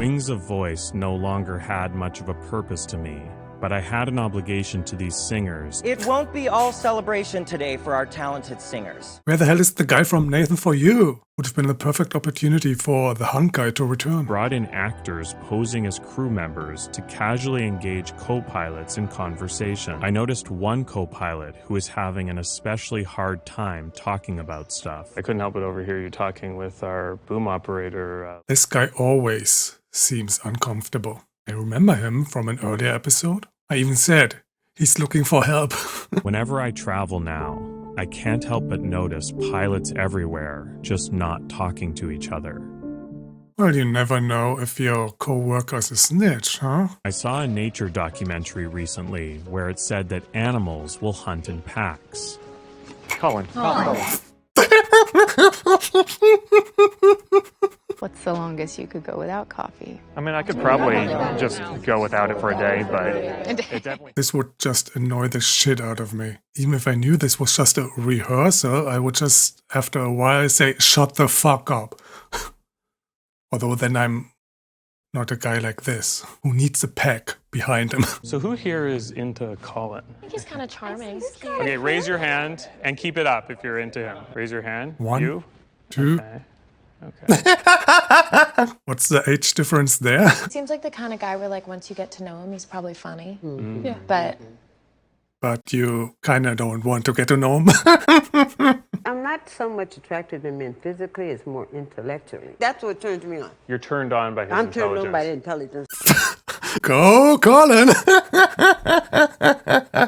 Wings of Voice no longer had much of a purpose to me, but I had an obligation to these singers. It won't be all celebration today for our talented singers. Where the hell is the guy from Nathan For You? Would have been the perfect opportunity for the Hunt guy to return. Brought in actors posing as crew members to casually engage co-pilots in conversation. I noticed one co-pilot who was having an especially hard time talking about stuff. I couldn't help but overhear you talking with our boom operator. This guy always seems uncomfortable. I remember him from an earlier episode. I even said, he's looking for help. Whenever I travel now, I can't help but notice pilots everywhere just not talking to each other. Well, you never know if your co-worker's a snitch, huh? I saw a nature documentary recently where it said that animals will hunt in packs. Colin. What's the longest you could go without coffee? I mean, I could probably just go without it for a day, but it definitely... This would just annoy the shit out of me. Even if I knew this was just a rehearsal, I would just, after a while, say, shut the fuck up. Although then I'm not a guy like this, who needs a pack behind him. So who here is into Colin? I think he's kind of charming. Okay, raise your hand and keep it up if you're into him. Raise your hand. One, you? two. Okay. What's the age difference there? Seems like the kind of guy where, like, once you get to know him, he's probably funny. Mm-hmm. Yeah. But you kind of don't want to get to know him. I'm not so much attracted to men physically, it's more intellectually. That's what turns me on. You're turned on by his I'm intelligence. turned on by the intelligence. Go, Colin!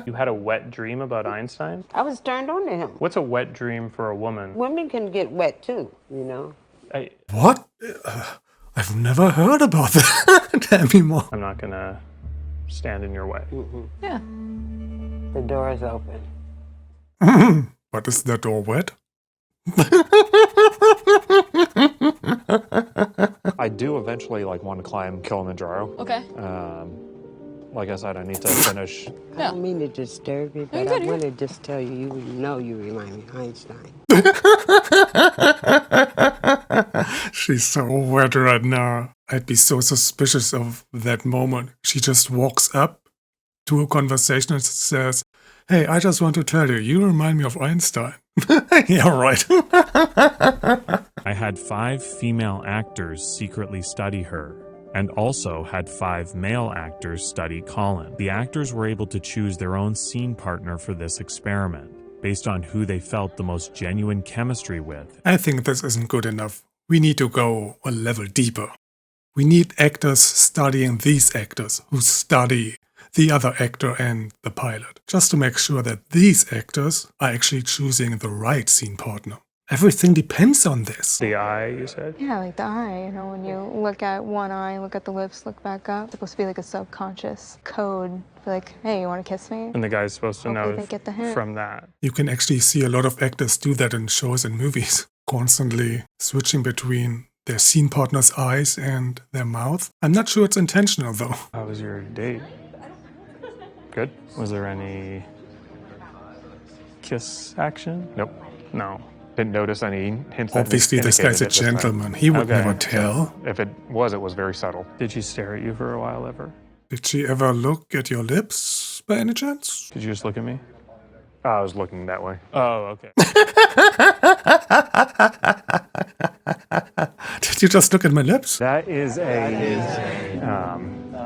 You had a wet dream about Einstein? I was turned on to him. What's a wet dream for a woman? Women can get wet too, you know. What? I've never heard about that. Tell me more. I'm not gonna stand in your way. yeah. The door is open. But is the door wet? I do eventually want to climb Kilimanjaro. Okay. Like I said, I need to finish. I don't mean to disturb you, but I want to just tell you, you remind me of Einstein. She's so wet right now. I'd be so suspicious of that moment. She just walks up to a conversation and says, "Hey, I just want to tell you, you remind me of Einstein." Yeah, right. I had 5 female actors secretly study her, and also had 5 male actors study Colin. The actors were able to choose their own scene partner for this experiment, based on who they felt the most genuine chemistry with. I think this isn't good enough. We need to go a level deeper. We need actors studying these actors who study the other actor and the pilot, just to make sure that these actors are actually choosing the right scene partner. Everything depends on this. The eye, you said? Yeah, like the eye, when you look at one eye, look at the lips, look back up. It's supposed to be like a subconscious code. Like, hey, you want to kiss me? And the guy's supposed to Hopefully know they get the hint. from that. You can actually see a lot of actors do that in shows and movies, constantly switching between their scene partner's eyes and their mouth. I'm not sure it's intentional, though. How was your date? Good? Was there any kiss action? Nope. No. Didn't notice any hints. Obviously, this guy's a gentleman. He would never tell. If it was very subtle. Did she stare at you for a while ever? Did she ever look at your lips, by any chance? Did you just look at me? Oh, I was looking that way. Oh, okay. Did you just look at my lips? That is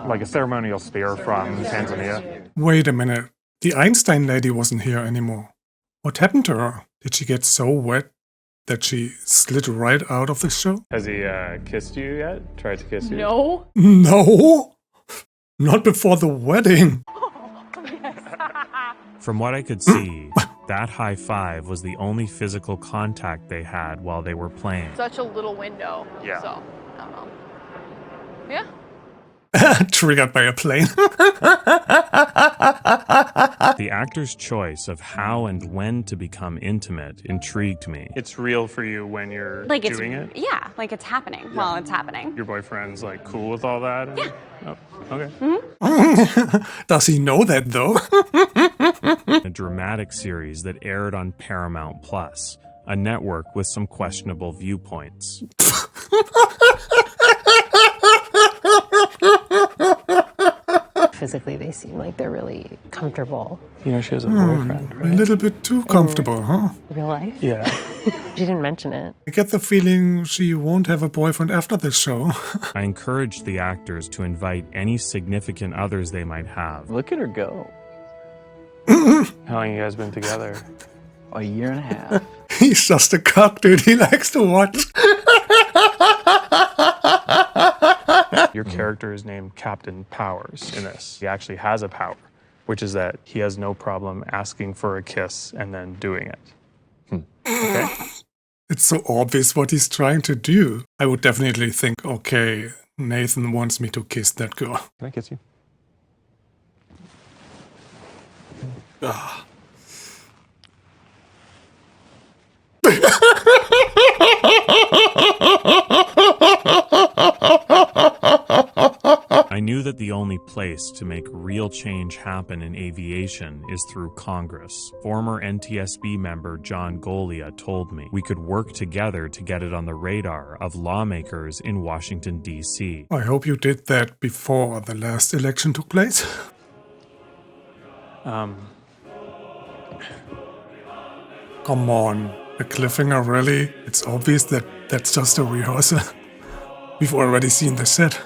like a ceremonial spear from Tanzania. Wait a minute. The Einstein lady wasn't here anymore. What happened to her? Did she get so wet that she slid right out of the show? Has he kissed you yet? Tried to kiss you? No. No! Not before the wedding. From what I could see, that high five was the only physical contact they had while they were playing. Such a little window. Yeah. So, I don't know. Yeah. Triggered by a plane. The actor's choice of how and when to become intimate intrigued me. It's real for you when you're doing it? Yeah, like it's happening while it's happening. Your boyfriend's cool with all that? Yeah. Oh, okay. Does he know that, though? A dramatic series that aired on Paramount Plus, a network with some questionable viewpoints. physically they seem like they're really comfortable. You know, she has a boyfriend, right? A little bit too comfortable, huh? Real life? Yeah. She didn't mention it. I get the feeling she won't have a boyfriend after this show. I encouraged the actors to invite any significant others they might have. Look at her go. How long you guys been together? A year and a half. He's just a cock, dude. He likes to watch. Your character is named Captain Powers in this. He actually has a power, which is that he has no problem asking for a kiss and then doing it. Okay? It's so obvious what he's trying to do. I would definitely think, okay, Nathan wants me to kiss that girl. Can I kiss you? Ah. I knew that the only place to make real change happen in aviation is through Congress. Former NTSB member John Golia told me we could work together to get it on the radar of lawmakers in Washington, D.C. I hope you did that before the last election took place. Come on, a cliffhanger, really? It's obvious that that's just a rehearsal. We've already seen the set.